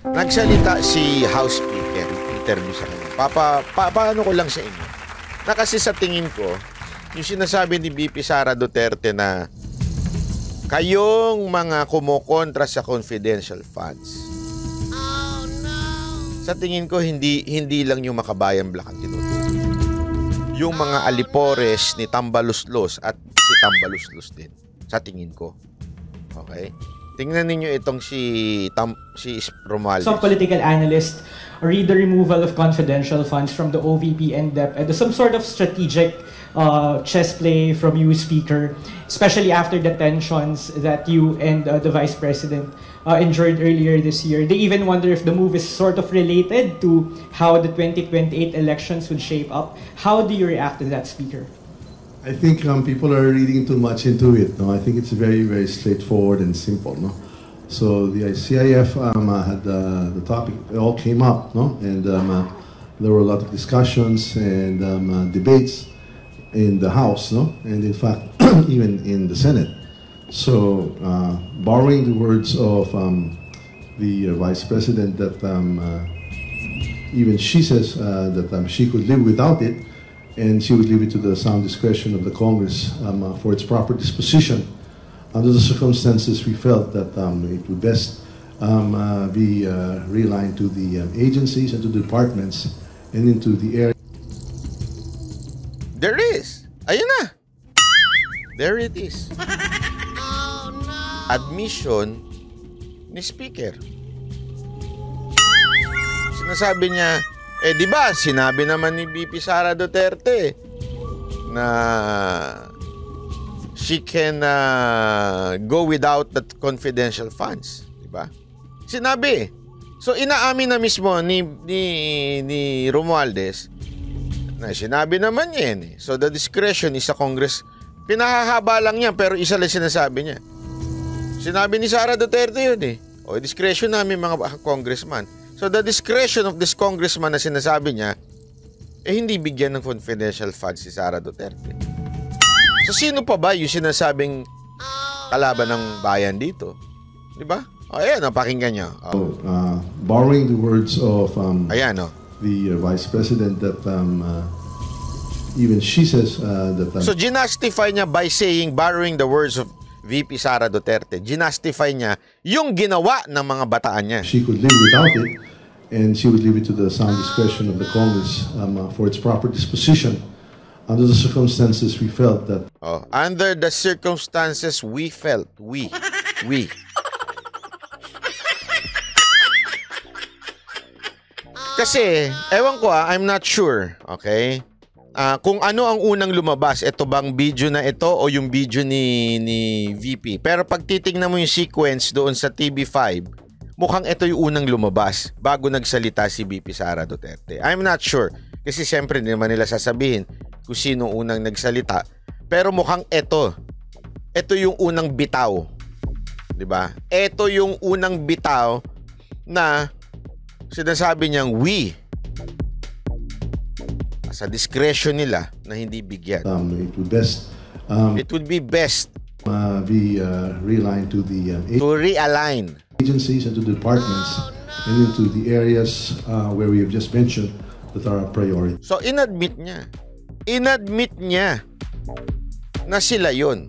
Nagsalita si House Speaker, interview sa kanya. Paano ko lang sa inyo? Na kasi sa tingin ko, yung sinasabi ni VP Sara Duterte na kayong mga kumukontra sa confidential funds. Oh, no. Sa tingin ko, hindi lang yung Makabayan Black ang tinutukoy. Yung mga alipores ni Tambaluslos at si Tambaluslos din. Sa tingin ko. Okay? Tingnan ninyo itong si Romualdez. Some political analysts read the removal of confidential funds from the OVP and DepEd as some sort of strategic chess play from you, Speaker, especially after the tensions that you and the Vice President endured earlier this year. They even wonder if the move is sort of related to how the 2028 elections would shape up. How do you react to that, Speaker? I think people are reading too much into it. No, I think it's very, very straightforward and simple. No, so the CIF had the topic. It all came up. No, and there were a lot of discussions and debates in the House. No, and in fact, even in the Senate. So, borrowing the words of the Vice President, that even she says that she could live without it. And she would leave it to the sound discretion of the Congress for its proper disposition. Under the circumstances, we felt that it would best be realigned to the agencies and to the departments and into the area. There is. Ayun na. There it is. Oh, no. Admission ni Speaker. Sinasabi niya, di ba, sinabi naman ni VP Sara Duterte na she can go without the confidential funds. Di ba? Sinabi. So, inaamin na mismo ni Romualdez na sinabi naman niya yan. So, the discretion is sa Congress. Pinahahaba lang niya pero isa lang sinasabi niya. Sinabi ni Sara Duterte yun eh. O, discretion namin mga congressman. So the discretion of this congressman na sinasabi niya, hindi bigyan ng confidential funds si Sara Duterte. So sino pa ba yung sinasabing kalaban ng bayan dito? Di ba? Ayan, pakinggan niyo. Borrowing the words of ayan, the Vice President, that even she says that... So ginastify niya by saying, borrowing the words of VP Sara Duterte, ginastify niya yung ginawa ng mga bataan niya. She could live without it, and she would leave it to the sound discretion of the Congress for its proper disposition. Under the circumstances, we felt that... under the circumstances, we felt. We. Kasi, ewan ko I'm not sure. Okay? Kung ano ang unang lumabas, ito bang video na ito o yung video ni VP. Pero pag titingnan mo yung sequence doon sa TV5, mukhang ito yung unang lumabas bago nagsalita si VP Sara Duterte. I'm not sure. Kasi siyempre hindi naman nila sasabihin kung sino unang nagsalita. Pero mukhang ito yung unang bitaw. Diba? Ito yung unang bitaw na sinasabi niyang we. Sa discretion nila na hindi bigyan. It would be best be realigned to the realign agencies and to the departments and into the areas where we have just mentioned that are a priority. So inadmit niya na sila yun.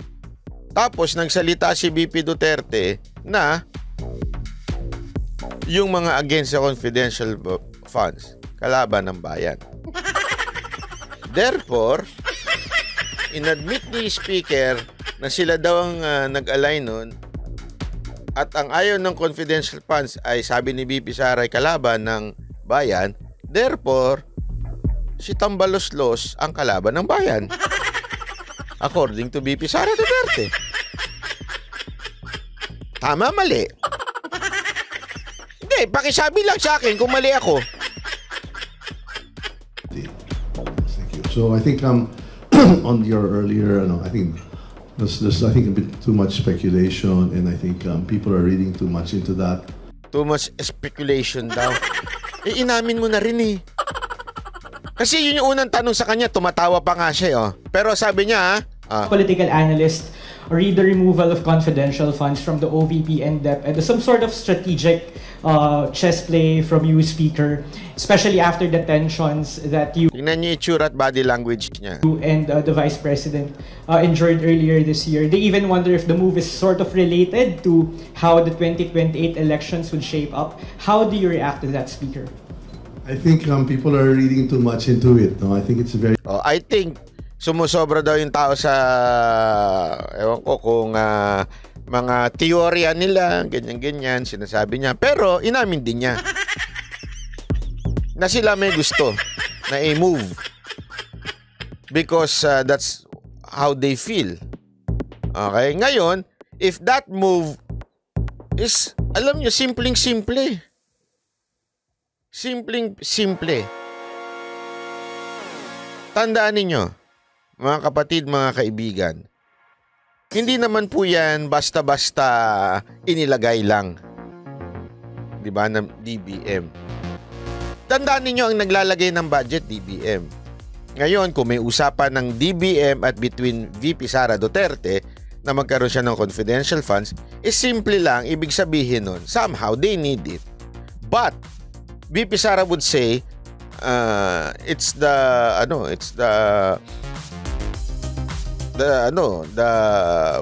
Tapos nagsalita si VP Duterte na yung mga against the confidential funds kalaban ng bayan. Therefore, inadmit ni Speaker na sila daw ang nag-align nun at ang ayaw ng confidential funds ay sabi ni VP Sara ay kalaban ng bayan. Therefore, si Tambaluslos ang kalaban ng bayan. According to VP Sara Duterte. Tama, mali? Hindi, pakisabi lang sa akin kung mali ako. So I think on your earlier, I think there's a bit too much speculation, and I think people are reading too much into that. Too much speculation daw. Inamin mo na rin eh. Kasi yun yung unang tanong sa kanya, tumatawa pa nga siya. Pero sabi niya, political analysts read the removal of confidential funds from the OVP and DEP and some sort of strategic chess play from you, Speaker, especially after the tensions that you Tingnan niyo itsura at body language niya. and the Vice President enjoyed earlier this year. They even wonder if the move is sort of related to how the 2028 elections would shape up. How do you react to that, Speaker? I think people are reading too much into it. No, I think it's a very I think sumusobra daw yung tao sa ewan ko kung mga teorya nila, ganyan-ganyan, sinasabi niya. Pero inamin din niya na sila may gusto na i-move because that's how they feel. Okay? Ngayon, if that move is, alam niyo, simpleng-simple. Simpleng-simple. Tandaan ninyo, mga kapatid, mga kaibigan, hindi naman po yan basta-basta inilagay lang. Diba? Ng DBM. Tandaan ninyo, ang naglalagay ng budget, DBM. Ngayon, kung may usapan ng DBM at between VP Sara Duterte na magkaroon siya ng confidential funds, is simple lang, ibig sabihin nun, somehow they need it. But, VP Sara would say, it's the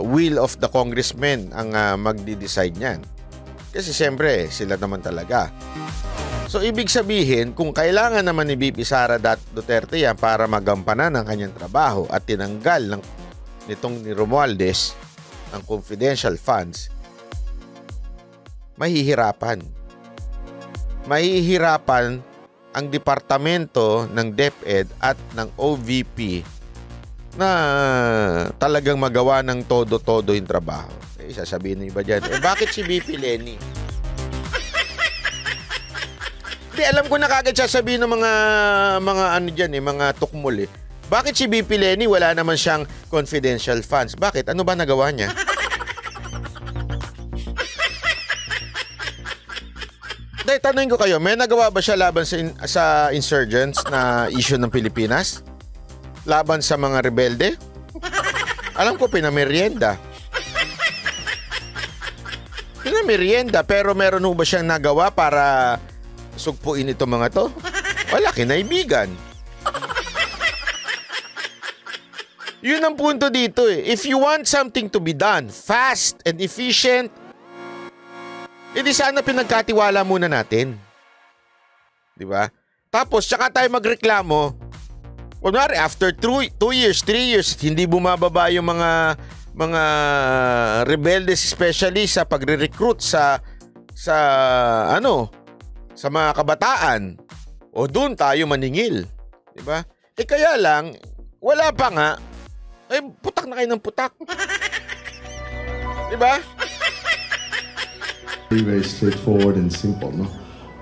will of the congressmen ang magdi-decide niyan. Kasi siyempre, sila naman talaga. So, ibig sabihin, kung kailangan naman ni VP Sara Duterte yan para magampanan ang kanyang trabaho at tinanggal nitong ni Romualdez ang confidential funds, mahihirapan ang departamento ng DepEd at ng OVP na talagang magawa ng todo-todo yung trabaho. Sasabihin ng iba dyan, bakit si VP Lenny? Di, alam ko na kagad sasabihin ng mga ano dyan mga tukmol Bakit si VP Lenny wala naman siyang confidential funds? Bakit? Ano ba nagawa niya? Dahil tanongin ko kayo, may nagawa ba siya laban sa insurgents na issue ng Pilipinas? Laban sa mga rebelde? Alam ko, pinamerienda. Pero meron ba siyang nagawa para sugpuin itong mga to? Wala, kinaibigan. Yun ang punto dito If you want something to be done fast and efficient, hindi sana pinagkatiwala muna natin. Di ba? Tapos, tsaka tayo magreklamo. Kunwari, after 2 years, 3 years, hindi bumababa yung mga rebeldes, especially sa pagre-recruit sa mga kabataan. O doon tayo maningil. Di ba? Kaya lang, wala pa nga. Putak na kayo ng putak. Di ba? very straightforward and simple, no?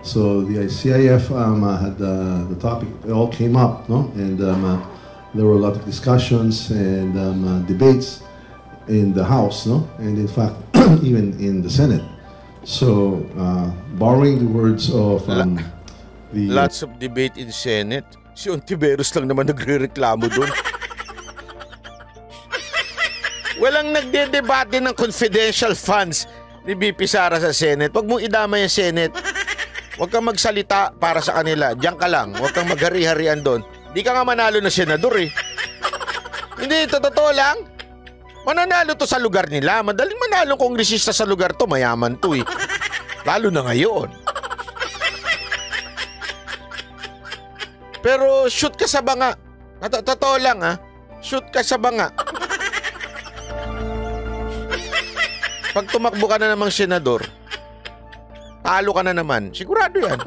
So the CIF had the topic, it all came up, no? And there were a lot of discussions and debates in the House, no? And in fact, even in the Senate. So, borrowing the words of lots of debate in Senate. Si Ontiveros lang naman nagre-reklamo doon. Walang nagde-debate ng confidential funds ni VP Sara sa Senate. Huwag mong idama yung Senate. Huwag kang magsalita para sa kanila. Diyan ka lang. Huwag kang maghari-harian doon. Di ka nga manalo na senador Hindi, totoo lang. Mananalo to sa lugar nila. Madaling manalo kongresista sa lugar to. Mayaman to Lalo na ngayon. Pero shoot ka sa banga. Totoo lang Shoot ka sa banga. Pag tumakbo ka na namang senador, talo ka na naman. Sigurado yan.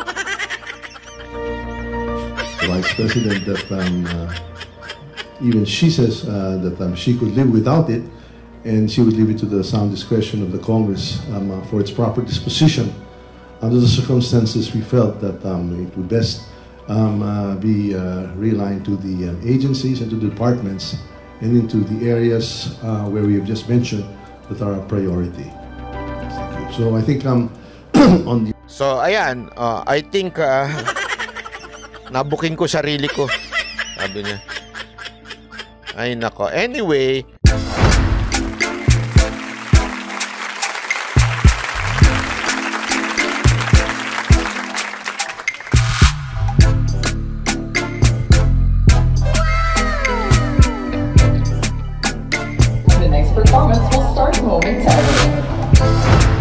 The Vice President that even she says that she could live without it, and she would leave it to the sound discretion of the Congress for its proper disposition. Under the circumstances, we felt that it would best be realigned to the agencies and to the departments and into the areas where we have just mentioned that are a priority. So I think on the... So ayan, I think nabuking ko sarili ko. Sabi niya. Ay nako. Anyway, will start momentarily.